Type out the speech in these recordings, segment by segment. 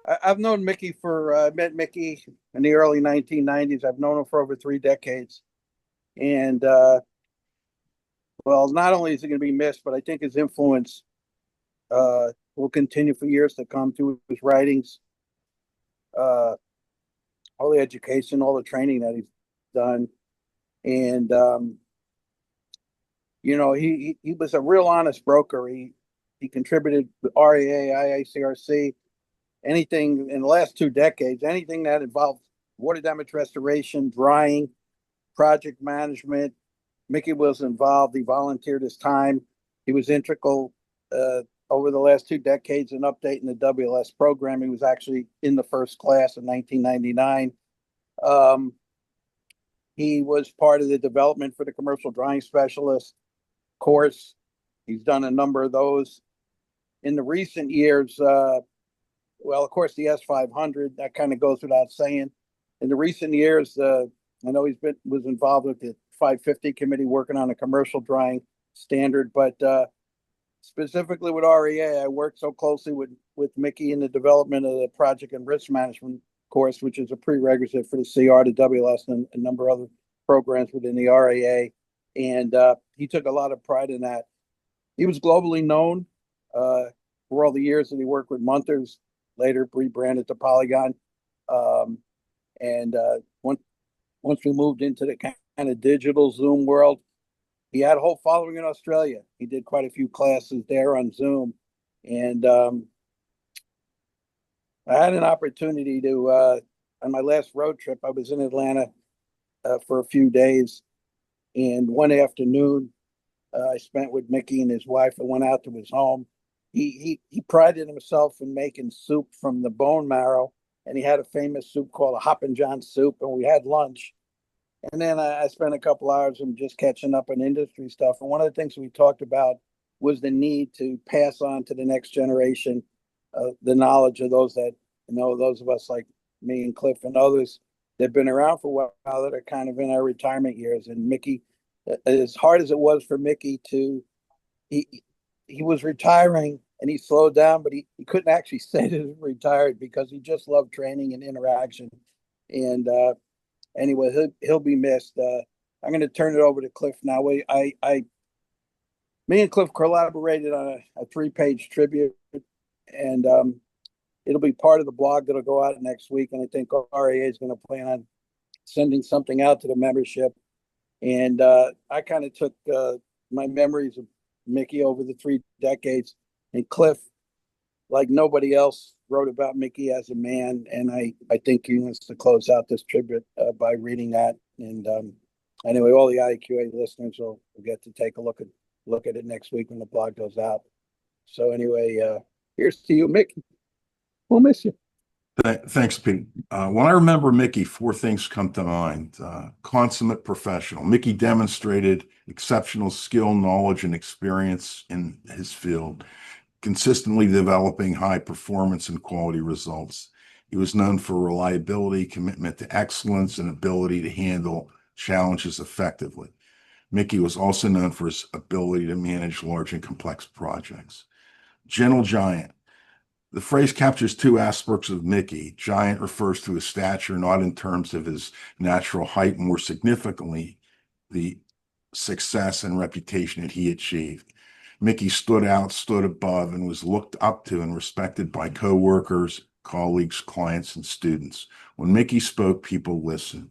I've known Mickey for I met Mickey in the early 1990s. I've known him for over 3 decades, and well, not only is he going to be missed, but I think his influence will continue for years to come through his writings, uh, all the education, all the training that he's done, and he was a real honest broker. He contributed to REA, IACRC, anything in the last 2 decades, anything that involved water damage restoration, drying, project management. Mickey was involved. He volunteered his time. He was integral over the last 2 decades in updating the WLS program. He was actually in the first class in 1999. Um, he was part of the development for the commercial drying specialist course. He's done a number of those. In the recent years, well, of course, the S500, that kind of goes without saying. In the recent years, I know was involved with the 550 committee working on a commercial drying standard, but specifically with REA, I worked so closely with Mickey in the development of the project and risk management course, which is a prerequisite for the CR, the WLS, and a number of other programs within the REA. And he took a lot of pride in that. He was globally known for all the years that he worked with Munters, later rebranded to Polygon. And once we moved into the kind of digital Zoom world, he had a whole following in Australia. He did quite a few classes there on Zoom. And I had an opportunity to, on my last road trip, I was in Atlanta for a few days. And one afternoon, I spent with Mickey and his wife. I went out to his home. He prided himself in making soup from the bone marrow, and he had a famous soup called a Hoppin' John soup. And we had lunch, and then I spent a couple hours and just catching up on industry stuff. And one of the things we talked about was the need to pass on to the next generation the knowledge of those that those of us like me and Cliff and others that have been around for a while that are kind of in our retirement years. And Mickey, as hard as it was for Mickey he was retiring and he slowed down, but he couldn't actually say that he was retired because he just loved training and interaction. And anyway, he'll be missed. I'm going to turn it over to Cliff now. Me and Cliff collaborated on a 3-page tribute, and it'll be part of the blog that'll go out next week. And I think REA is going to plan on sending something out to the membership. And I kind of took my memories of Mickey over the 3 decades, and Cliff, like nobody else, wrote about Mickey as a man. And I think he wants to close out this tribute by reading that. And anyway, all the IQA listeners will get to take a look at it next week when the blog goes out. So anyway, here's to you, Mickey. We'll miss you. Thanks, Pete. When I remember Mickey, 4 things come to mind. Consummate professional. Mickey demonstrated exceptional skill, knowledge, and experience in his field, consistently developing high performance and quality results. He was known for reliability, commitment to excellence, and ability to handle challenges effectively. Mickey was also known for his ability to manage large and complex projects. Gentle giant. The phrase captures 2 aspects of Mickey. Giant refers to his stature, not in terms of his natural height, more significantly, the success and reputation that he achieved. Mickey stood out, stood above, and was looked up to and respected by coworkers, colleagues, clients, and students. When Mickey spoke, people listened.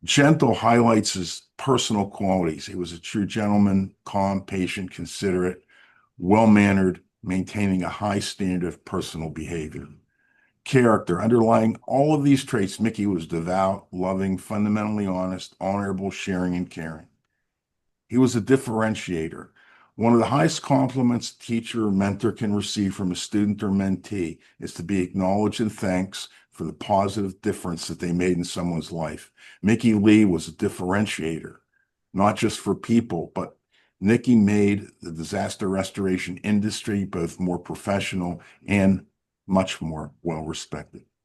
Gentle highlights his personal qualities. He was a true gentleman, calm, patient, considerate, well-mannered, maintaining a high standard of personal behavior. Character. Underlying all of these traits, Mickey was devout, loving, fundamentally honest, honorable, sharing, and caring. He was a differentiator. One of the highest compliments a teacher or mentor can receive from a student or mentee is to be acknowledged and thanks for the positive difference that they made in someone's life. Mickey Lee was a differentiator, not just for people, but Mickey made the disaster restoration industry both more professional and much more well-respected.